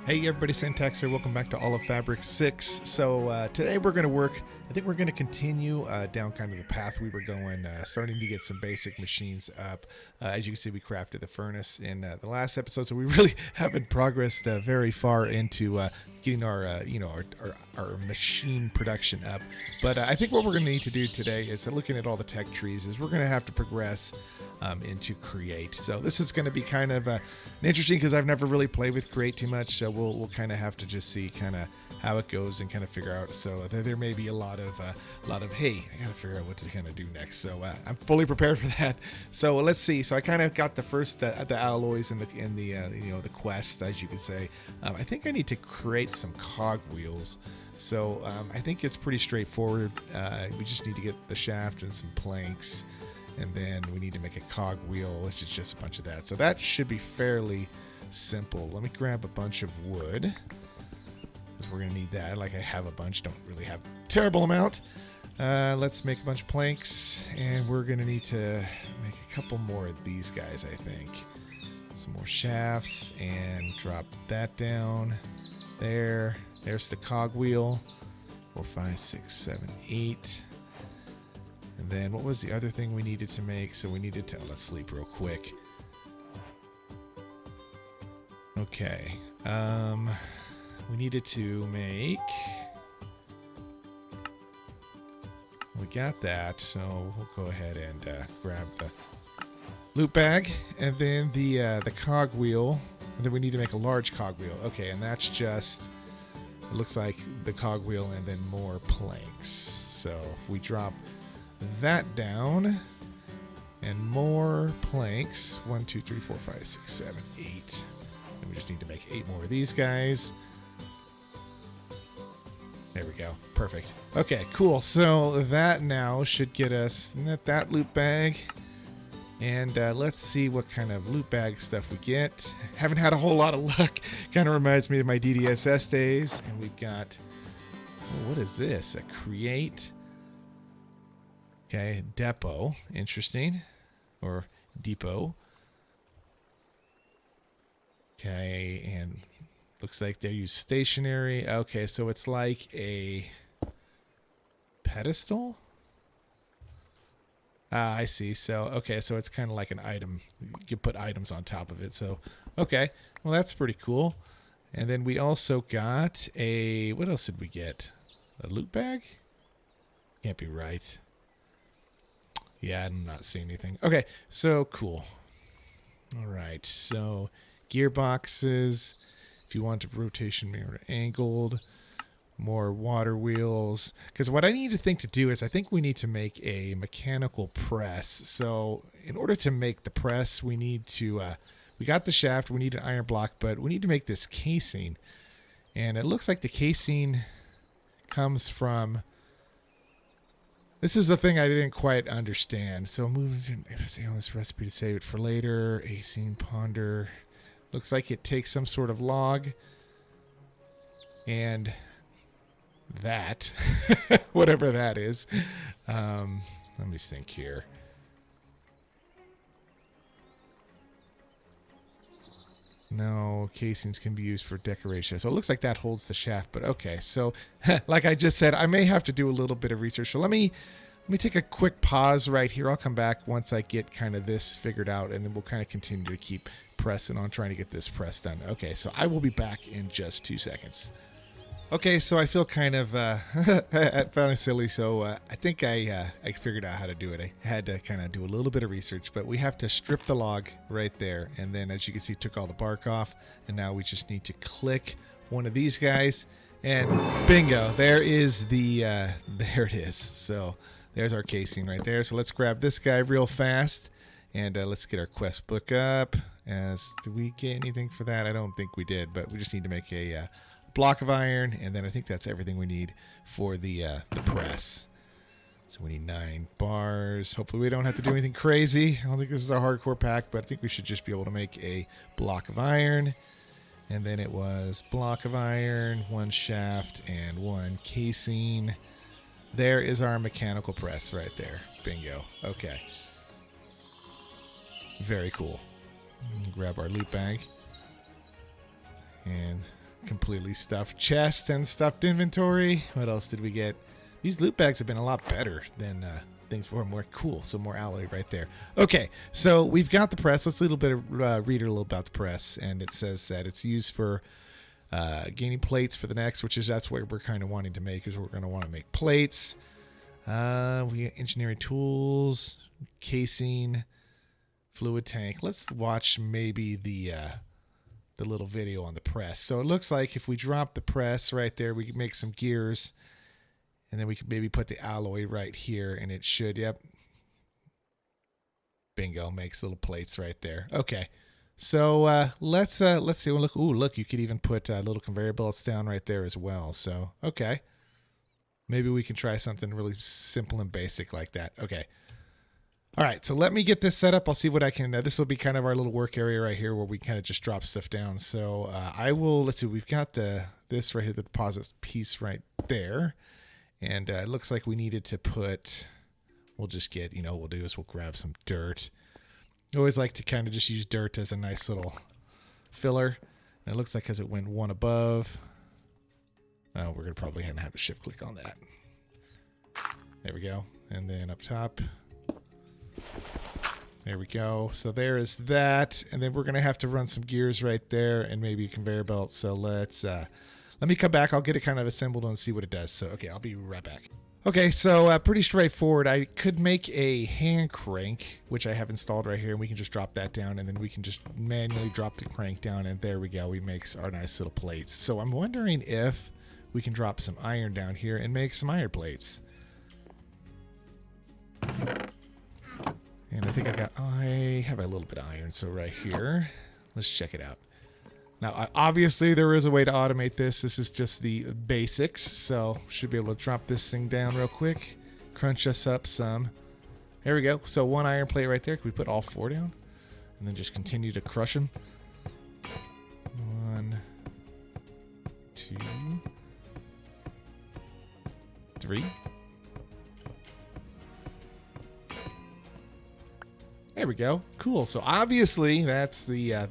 Hey everybody, Syntax here. Welcome back to All of Fabric 6. So today we're going to work, I think we're going to continue down kind of the path we were going, starting to get some basic machines up. As you can see, we crafted the furnace in the last episode, so we really haven't progressed very far into getting our machine production up. But I think what we're going to need to do today is, looking at all the tech trees, is we're going to have to progress into Create. So this is going to be kind of interesting because I've never really played with Create too much, so we'll kind of have to just see kind of how it goes and kind of figure out. So there may be a lot of hey, I got to figure out what to kind of do next. So I'm fully prepared for that. So let's see. So I kind of got the first the alloys in the quest, as you could say. I think I need to create some cog wheels. So I think it's pretty straightforward. We just need to get the shaft and some planks. And then we need to make a cog wheel, which is just a bunch of that. So that should be fairly simple. Let me grab a bunch of wood, because we're going to need that. Like, I have a bunch, don't really have a terrible amount. Let's make a bunch of planks, and we're going to need to make a couple more of these guys, I think. Some more shafts, and drop that down there. There's the cog wheel. 4, 5, 6, 7, 8. And then what was the other thing we needed to make? So we needed to, let's sleep real quick. Okay. We needed to make, we got that. So we'll go ahead and grab the loot bag and then the cog wheel. And then we need to make a large cog wheel. Okay. And that's just, it looks like the cog wheel and then more planks. So if we drop that down and more planks, 1 2 3 4 5 6 7 8, and we just need to make 8 more of these guys. There we go, perfect. Okay, cool. So that now should get us that loot bag, and let's see what kind of loot bag stuff we get. Haven't had a whole lot of luck. Kind of reminds me of my DDSS days. And we've got, what is this, a create? Okay, depot, interesting, or depot. Okay, and looks like they use stationary. Okay, so it's like a pedestal? Ah, I see. So, okay, so it's kind of like an item. You can put items on top of it. So, okay, well, that's pretty cool. And then we also got a, what else did we get? A loot bag? Can't be right. Yeah, I'm not seeing anything. Okay, so cool. All right, so gearboxes. If you want a rotation mirror angled, more water wheels. Because what I need to think to do is I think we need to make a mechanical press. So in order to make the press, we need to, we got the shaft, we need an iron block, but we need to make this casing. And it looks like the casing comes from, this is the thing I didn't quite understand. So moving to on this recipe to save it for later. Acing ponder. Looks like it takes some sort of log. And that, whatever that is. Let me think here. No, casings can be used for decoration. So it looks like that holds the shaft, but okay. So like I just said, I may have to do a little bit of research. So let me take a quick pause right here. I'll come back once I get kind of this figured out, and then we'll kind of continue to keep pressing on trying to get this press done. Okay, so I will be back in just 2 seconds. Okay, so I feel kind of found silly, so I think I figured out how to do it. I had to kind of do a little bit of research, but we have to strip the log right there, and then as you can see, took all the bark off, and now we just need to click one of these guys, and bingo, there is the there it is. So there's our casing right there. So let's grab this guy real fast, and let's get our quest book up. Did we get anything for that? I don't think we did, but we just need to make a block of iron, and then I think that's everything we need for the press. So we need 9 bars. Hopefully we don't have to do anything crazy. I don't think this is a hardcore pack, but I think we should just be able to make a block of iron. And then it was block of iron, 1 shaft, and 1 casing. There is our mechanical press right there. Bingo. Okay. Very cool. Grab our loot bag. And Completely stuffed chest and stuffed inventory. What else did we get? These loot bags have been a lot better than things were more cool. So more alloy right there. Okay, so we've got the press. Let's read a little about the press. And it says that it's used for gaining plates for the next, that's what we're kind of wanting to make, is we're going to want to make plates. We got engineering tools, casing, fluid tank. Let's watch maybe the little video on the press. So it looks like if we drop the press right there, we can make some gears, and then we could maybe put the alloy right here, and it should, yep, bingo, makes little plates right there. Okay, so let's see. Well, look, you could even put little conveyor belts down right there as well. So okay, maybe we can try something really simple and basic like that. Okay. All right, so let me get this set up. I'll see what I can. This will be kind of our little work area right here where we kind of just drop stuff down. So I will. Let's see. We've got this right here, the deposit piece right there, and it looks like we needed to put. We'll just get. What we'll do is we'll grab some dirt. I always like to kind of just use dirt as a nice little filler. And it looks like because it went one above. Oh, we're gonna probably have a shift click on that. There we go, and then up top. There we go. So there is that, and then we're gonna have to run some gears right there, and maybe a conveyor belt. So let me come back. I'll get it kind of assembled and see what it does. So okay, I'll be right back. Okay, so pretty straightforward. I could make a hand crank, which I have installed right here, and we can just drop that down, and then we can just manually drop the crank down, and there we go. We make our nice little plates. So I'm wondering if we can drop some iron down here and make some iron plates. And I think I have a little bit of iron, so right here, let's check it out. Now, obviously, there is a way to automate this. This is just the basics, so should be able to drop this thing down real quick, crunch us up some. There we go. So one iron plate right there. Can we put all 4 down? And then just continue to crush them. 1, 2, 3. There we go. Cool. So obviously that's the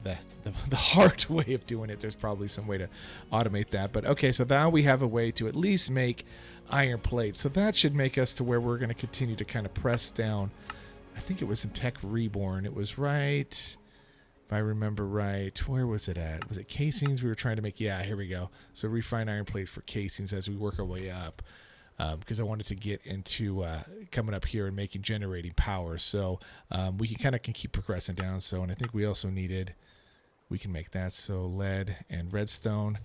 hard way of doing it. There's probably some way to automate that. But okay, so now we have a way to at least make iron plates. So that should make us to where we're going to continue to kind of press down. I think it was in Tech Reborn. It was right, if I remember right. Where was it at? Was it casings we were trying to make? Yeah, here we go. So refine iron plates for casings as we work our way up. Because I wanted to get into coming up here and making generating power. So we can keep progressing down. So, and I think we also we can make that. So lead and redstone.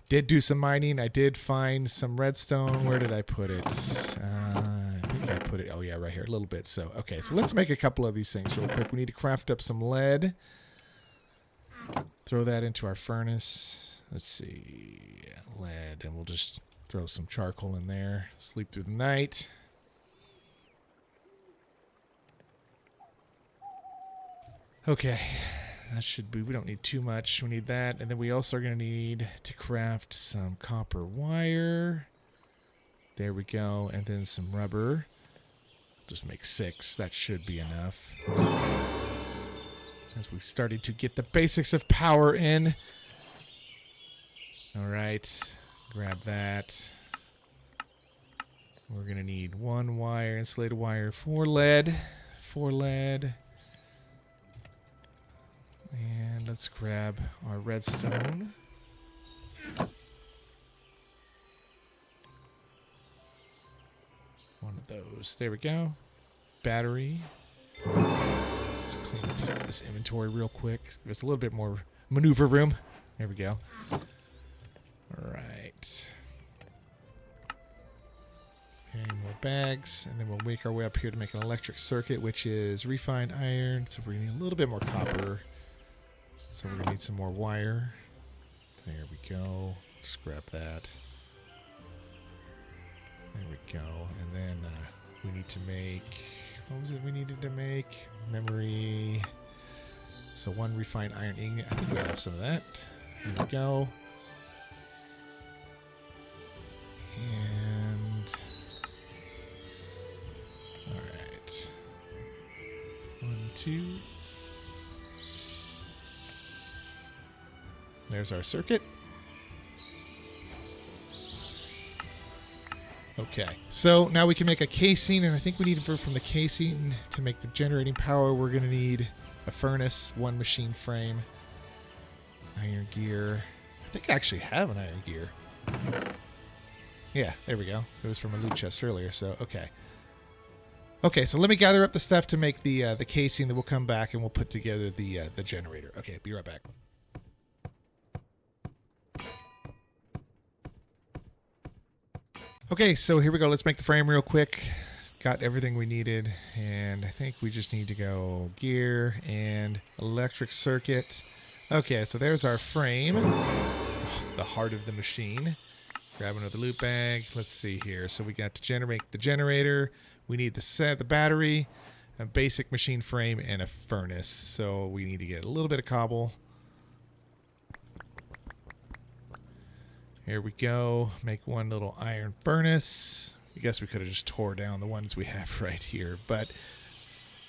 Did do some mining. I did find some redstone. Where did I put it? I think I put it, oh yeah, right here, a little bit. So, okay, so let's make a couple of these things real quick. We need to craft up some lead. Throw that into our furnace. Let's see, lead, and we'll just throw some charcoal in there. Sleep through the night. Okay, that should be, we don't need too much. We need that, and then we also are going to need to craft some copper wire. There we go, and then some rubber. Just make 6. That should be enough. As we've started to get the basics of power in. All right. Grab that. We're going to need 1 wire, insulated wire, 4 lead. 4 lead. And let's grab our redstone. One of those. There we go. Battery. Let's clean up some of this inventory real quick. Give us a little bit more maneuver room. There we go. All right. Okay, more bags, and then we'll make our way up here to make an electric circuit, which is refined iron. So we're gonna need a little bit more copper. So we're gonna need some more wire. There we go. Just grab that. There we go. And then we need to make, what was it we needed to make? Memory. So 1 refined iron ingot. I think we have some of that. There we go. And all right, 1, 2. There's our circuit. Okay, so now we can make a casing, and I think we need from the casing to make the generating power. We're going to need a furnace, one machine frame, iron gear. I think I actually have an iron gear. Yeah, there we go. It was from a loot chest earlier, so okay. Okay, so let me gather up the stuff to make the casing, then we'll come back and we'll put together the generator. Okay, be right back. Okay, so here we go. Let's make the frame real quick. Got everything we needed, and I think we just need to go gear and electric circuit. Okay, so there's our frame. It's the heart of the machine. Grab another loot bag. Let's see here. So we got to generate the generator. We need the battery, a basic machine frame, and a furnace. So we need to get a little bit of cobble. Here we go. Make one little iron furnace. I guess we could have just tore down the ones we have right here. But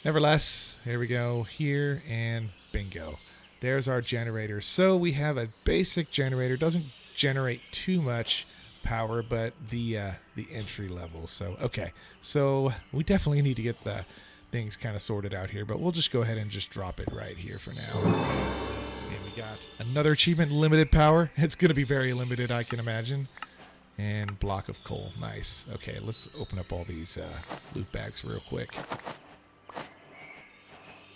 nevertheless, here we go. Here and bingo. There's our generator. So we have a basic generator. Doesn't generate too much power, but the entry level. So okay, so we definitely need to get the things kind of sorted out here, but we'll just go ahead and just drop it right here for now. And we got another achievement, limited power. It's going to be very limited, I can imagine. And block of coal. Nice. Okay, let's open up all these loot bags real quick.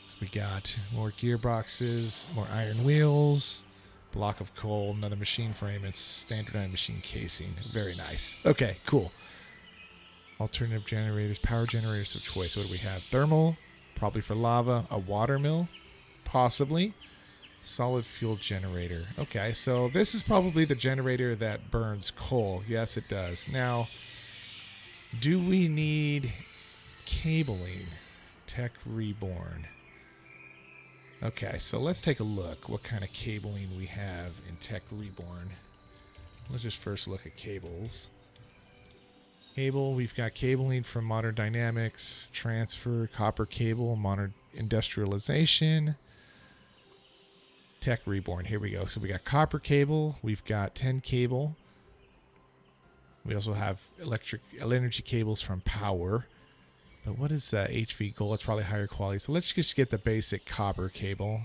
So we got more gearboxes, more iron wheels, block of coal, another machine frame, and standard iron machine casing. Very nice. Okay, cool. Alternative generators, power generators of choice. What do we have? Thermal, probably for lava. A water mill, possibly. Solid fuel generator. Okay, so this is probably the generator that burns coal. Yes, it does. Now, do we need cabling? Tech Reborn. Okay, so let's take a look what kind of cabling we have in Tech Reborn. Let's just first look at cables. Cable, we've got cabling from Modern Dynamics, transfer, copper cable, modern industrialization. Tech Reborn, here we go. So we got copper cable, we've got 10 cable. We also have electric energy cables from power. But what is HV gold? It's probably higher quality. So let's just get the basic copper cable.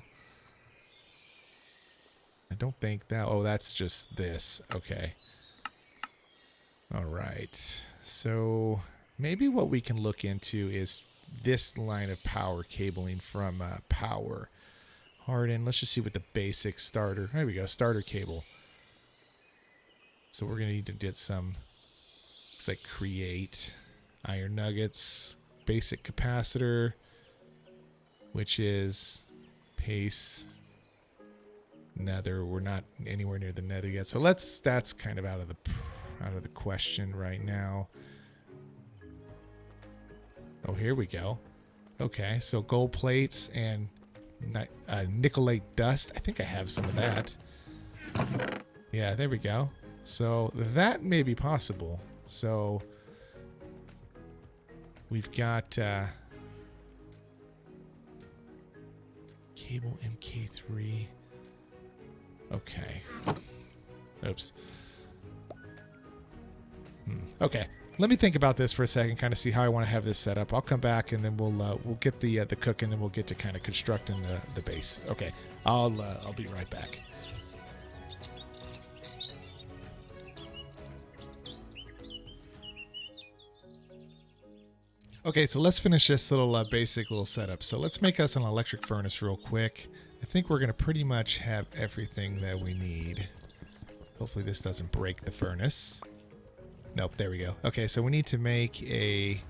I don't think that... Oh, that's just this. Okay. All right. So maybe what we can look into is this line of power cabling from power. Harden. Let's just see what the basic starter... There we go. Starter cable. So we're going to need to get some... Looks like create. Iron nuggets. Basic capacitor, which is paste, nether. We're not anywhere near the nether yet, so that's kind of out of the question right now. Oh, here we go. Okay, so gold plates and nickelite dust. I think I have some of that. Yeah, there we go. So that may be possible. So we've got cable MK3. Okay. Oops. Okay. Let me think about this for a second, kind of see how I want to have this set up. I'll come back and then we'll get the cook, and then we'll get to kind of constructing the base. Okay. I'll be right back. Okay, so let's finish this little basic little setup. So let's make us an electric furnace real quick. I think we're going to pretty much have everything that we need. Hopefully this doesn't break the furnace. Nope, there we go. Okay, so we need to make a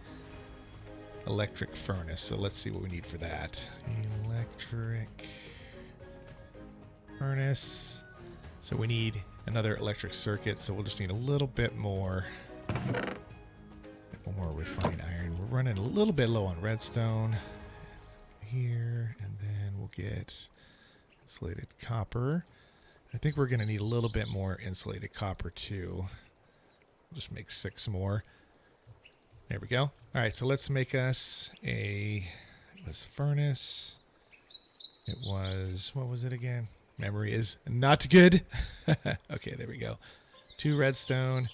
electric furnace. So let's see what we need for that. Electric furnace. So we need another electric circuit, so we'll just need a little bit more. One more refined iron. We're running a little bit low on redstone here, and then we'll get insulated copper. I think we're going to need a little bit more insulated copper too. We'll just make 6 more. There we go. All right, so let's make us a furnace. It was, what was it again? Memory is not good. Okay, there we go. 2 redstone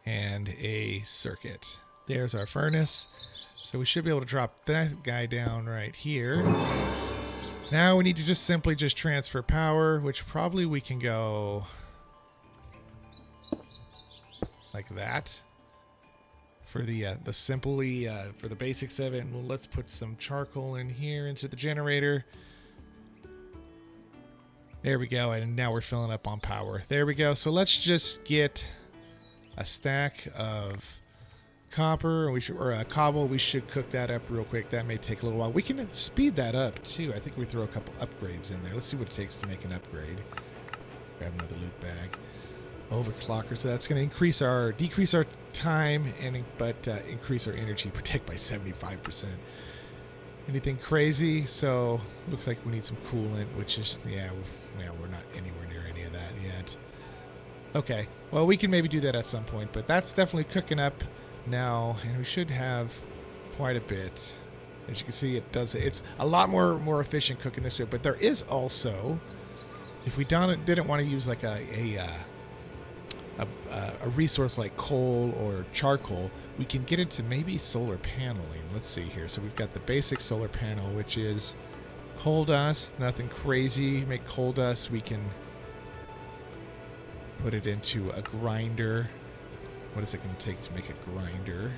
and a circuit. There's our furnace. So we should be able to drop that guy down right here. Now we need to just simply transfer power, which probably we can go like that for the simply for the basics of it. And well, let's put some charcoal in here into the generator. There we go, and now we're filling up on power. There we go. So let's just get a stack of copper, or cobble. We should cook that up real quick. That may take a little while. We can speed that up too. I think we throw a couple upgrades in there. Let's see what it takes to make an upgrade. Grab another loot bag. Overclocker. So that's going to decrease our time, but increase our energy. Protect by 75%. Anything crazy? So looks like we need some coolant, which is yeah, we're not anywhere near any of that yet. Okay, well we can maybe do that at some point, but that's definitely cooking up now, and we should have quite a bit. As you can see, it's a lot more efficient cooking this way. But there is also, if we didn't want to use like a resource like coal or charcoal, we can get into maybe solar paneling. Let's see here. So we've got the basic solar panel, which is coal dust, nothing crazy. Make coal dust, we can put it into a grinder. What is it going to take to make a grinder?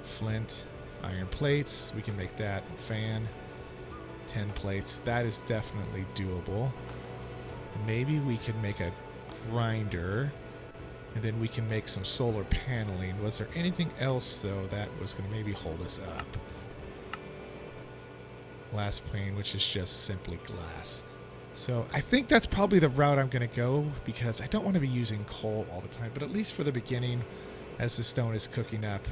Flint, iron plates, we can make that. Fan, 10 plates, that is definitely doable. Maybe we can make a grinder, and then we can make some solar paneling. Was there anything else though that was going to maybe hold us up? Glass pane, which is just simply glass. So I think that's probably the route I'm going to go, because I don't want to be using coal all the time. But at least for the beginning, as the stone is cooking up,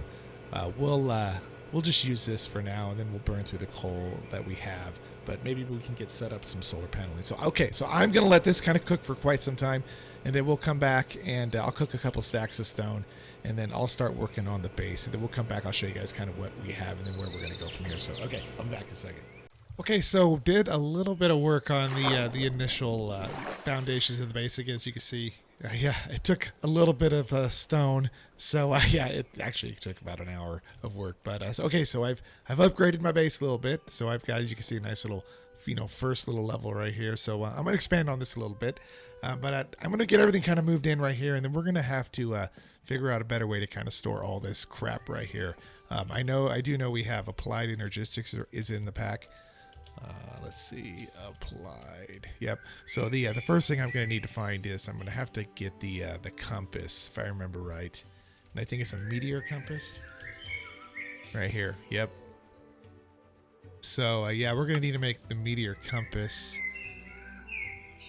we'll just use this for now, and then we'll burn through the coal that we have. But maybe we can get set up some solar paneling. So okay, so I'm going to let this kind of cook for quite some time, and then we'll come back and I'll cook a couple stacks of stone, and then I'll start working on the base, and then we'll come back. I'll show you guys kind of what we have and then where we're going to go from here. So okay, I'll be back in a second. Okay, so did a little bit of work on the initial foundations of the basic. As you can see, yeah, it took a little bit of stone. So yeah, it actually took about an hour of work. But so, okay, so I've upgraded my base a little bit. So I've got, as you can see, a nice little first little level right here. So I'm gonna expand on this a little bit, but I'm gonna get everything kind of moved in right here, and then we're gonna have to figure out a better way to kind of store all this crap right here. I do know we have applied energistics is in the pack. Let's see, applied. Yep. So the first thing I'm going to need to find is I'm going to have to get the compass, if I remember right. And I think it's a meteor compass. Right here. Yep. So yeah, we're going to need to make the meteor compass.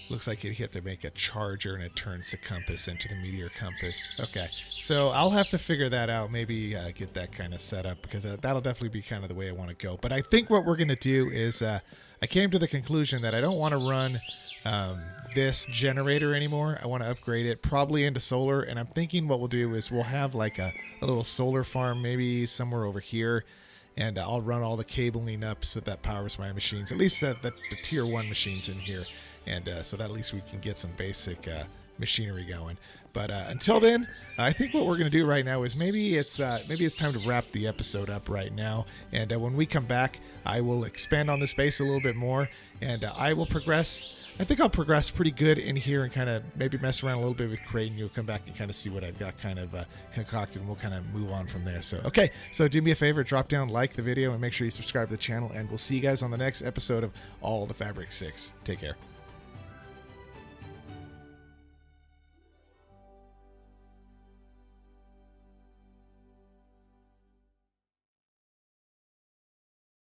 Looks like you have to make a charger, and it turns the compass into the meteor compass. Okay, so I'll have to figure that out. Maybe get that kind of set up, because that'll definitely be kind of the way I want to go. But I think what we're going to do is I came to the conclusion that I don't want to run this generator anymore. I want to upgrade it probably into solar, and I'm thinking what we'll do is we'll have like a little solar farm maybe somewhere over here, and I'll run all the cabling up so that powers my machines, at least the tier 1 machines in here. And so that at least we can get some basic machinery going. But until then, I think what we're going to do right now is maybe it's time to wrap the episode up right now. And when we come back, I will expand on this base a little bit more, and I will progress. I think I'll progress pretty good in here, and kind of maybe mess around a little bit with Crate, and you'll come back and kind of see what I've got kind of concocted, and we'll kind of move on from there. So okay, so do me a favor, drop down, like the video, and make sure you subscribe to the channel, and we'll see you guys on the next episode of All the Fabric 6. Take care.